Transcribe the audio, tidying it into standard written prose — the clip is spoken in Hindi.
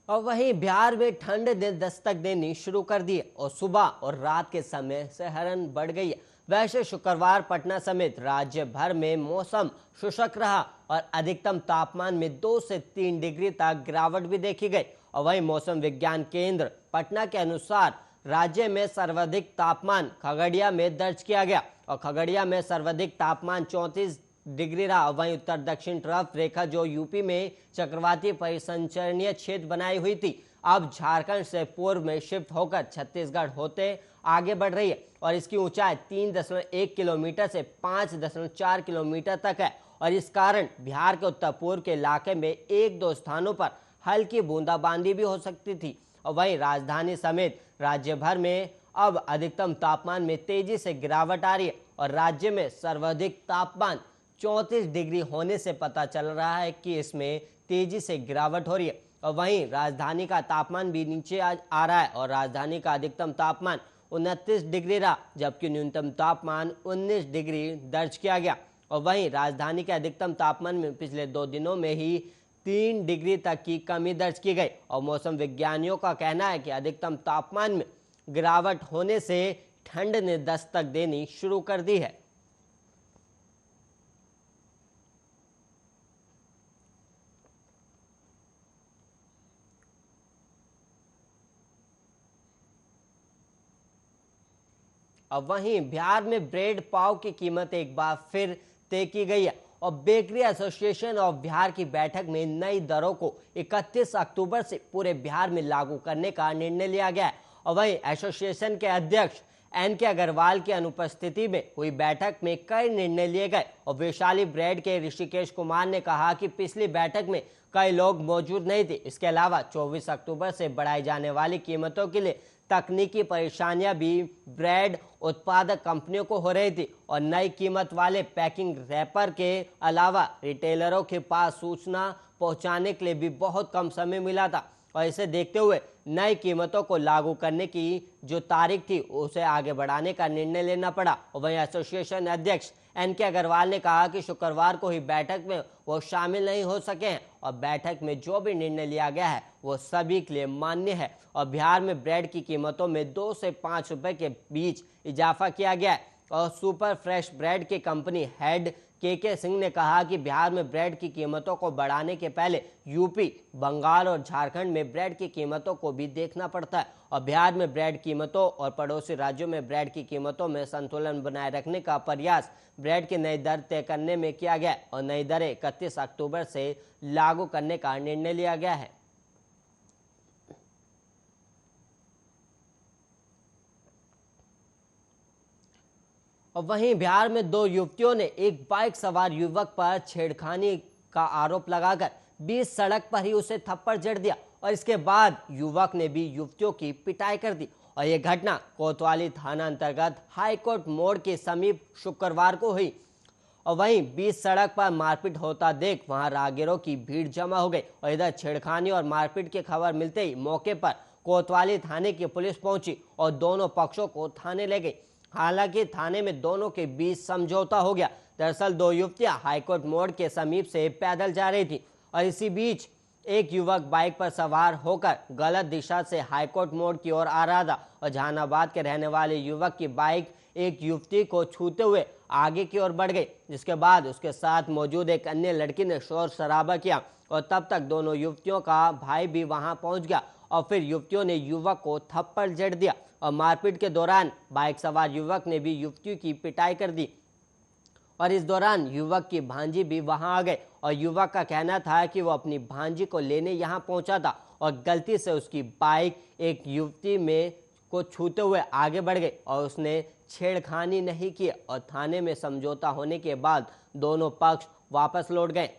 और वहीं बिहार में ठंड ने दस्तक देनी शुरू कर दी है और सुबह और रात के समय से हरन बढ़ गई है। वैसे शुक्रवार पटना समेत राज्य भर में मौसम शुष्क रहा और अधिकतम तापमान में 2 से 3 डिग्री तक गिरावट भी देखी गई। और वहीं मौसम विज्ञान केंद्र पटना के अनुसार राज्य में सर्वाधिक तापमान खगड़िया में दर्ज किया गया और खगड़िया में सर्वाधिक तापमान 34 डिग्री रहा। वहीं उत्तर दक्षिण तरफ रेखा जो यूपी में चक्रवाती परिसंचरणीय क्षेत्र बनाई हुई थी, अब झारखंड से पूर्व में शिफ्ट होकर छत्तीसगढ़ होते आगे बढ़ रही है और इसकी ऊंचाई 3.1 किलोमीटर से 5.4 किलोमीटर तक है। और इस कारण बिहार के उत्तर पूर्व के इलाके में एक दो स्थानों पर हल्की बूंदाबांदी भी हो सकती थी। और वहीं राजधानी समेत राज्य भर में अब अधिकतम तापमान में तेजी से गिरावट आ रही है और राज्य में सर्वाधिक तापमान 34 डिग्री होने से पता चल रहा है कि इसमें तेजी से गिरावट हो रही है। और वहीं राजधानी का तापमान भी नीचे आ रहा है और राजधानी का अधिकतम तापमान 29 डिग्री रहा, जबकि न्यूनतम तापमान 19 डिग्री दर्ज किया गया। और वहीं राजधानी के अधिकतम तापमान में पिछले 2 दिनों में ही 3 डिग्री तक की कमी दर्ज की गई। और मौसम विज्ञानियों का कहना है कि अधिकतम तापमान में गिरावट होने से ठंड ने दस्तक देनी शुरू कर दी है। अब वहीं बिहार में ब्रेड पाव की कीमत एक बार फिर तय की गई है और बेकरी एसोसिएशन ऑफ बिहार की बैठक में नई दरों को 31 अक्टूबर से पूरे बिहार में लागू करने का निर्णय लिया गया है। और वहीं एसोसिएशन के अध्यक्ष एन.के. अग्रवाल की अनुपस्थिति में हुई बैठक में कई निर्णय लिए गए और वैशाली ब्रेड के ऋषिकेश कुमार ने कहा कि पिछली बैठक में कई लोग मौजूद नहीं थे। इसके अलावा 24 अक्टूबर से बढ़ाई जाने वाली कीमतों के लिए तकनीकी परेशानियां भी ब्रेड उत्पादक कंपनियों को हो रही थी और नई कीमत वाले पैकिंग रैपर के अलावा रिटेलरों के पास सूचना पहुंचाने के लिए भी बहुत कम समय मिला था। और इसे देखते हुए नई कीमतों को लागू करने की जो तारीख थी उसे आगे बढ़ाने का निर्णय लेना पड़ा। और वहीं एसोसिएशन अध्यक्ष एन.के. अग्रवाल ने कहा कि शुक्रवार को ही बैठक में वो शामिल नहीं हो सके हैं और बैठक में जो भी निर्णय लिया गया है वो सभी के लिए मान्य है। और बिहार में ब्रेड की कीमतों में 2 से 5 रुपए के बीच इजाफा किया गया है। और सुपर फ्रेश ब्रेड की कंपनी हेड के सिंह ने कहा कि बिहार में ब्रेड की कीमतों को बढ़ाने के पहले यूपी, बंगाल और झारखंड में ब्रेड की कीमतों को भी देखना पड़ता है और बिहार में ब्रेड कीमतों और पड़ोसी राज्यों में ब्रेड की कीमतों में संतुलन बनाए रखने का प्रयास ब्रेड की नई दर तय करने में किया गया और नई दरें 31 अक्टूबर से लागू करने का निर्णय लिया गया है। और वहीं बिहार में 2 युवतियों ने एक बाइक सवार युवक पर छेड़खानी का आरोप लगाकर बीच सड़क पर ही उसे थप्पड़ जड़ दिया और इसके बाद युवक ने भी युवतियों की पिटाई कर दी। और यह घटना कोतवाली थाना अंतर्गत हाईकोर्ट मोड़ के समीप शुक्रवार को हुई। और वहीं बीच सड़क पर मारपीट होता देख वहां राहगीरों की भीड़ जमा हो गई और इधर छेड़खानी और मारपीट की खबर मिलते ही मौके पर कोतवाली थाने की पुलिस पहुंची और दोनों पक्षों को थाने ले गई। हालांकि थाने में दोनों के बीच समझौता हो गया। दरअसल 2 युवतियां हाईकोर्ट मोड़ के समीप से पैदल जा रही थी और इसी बीच एक युवक बाइक पर सवार होकर गलत दिशा से हाईकोर्ट मोड़ की ओर आ रहा था और जहानाबाद के रहने वाले युवक की बाइक एक युवती को छूते हुए आगे की ओर बढ़ गई, जिसके बाद उसके साथ मौजूद एक अन्य लड़की ने शोर शराबा किया और तब तक दोनों युवतियों का भाई भी वहां पहुंच गया और फिर युवतियों ने युवक को थप्पड़ जड़ दिया और मारपीट के दौरान बाइक सवार युवक ने भी युवतियों की पिटाई कर दी और इस दौरान युवक की भांजी भी वहां आ गए और युवक का कहना था कि वो अपनी भांजी को लेने यहां पहुंचा था और गलती से उसकी बाइक एक युवती में को छूते हुए आगे बढ़ गई और उसने छेड़खानी नहीं की और थाने में समझौता होने के बाद दोनों पक्ष वापस लौट गए।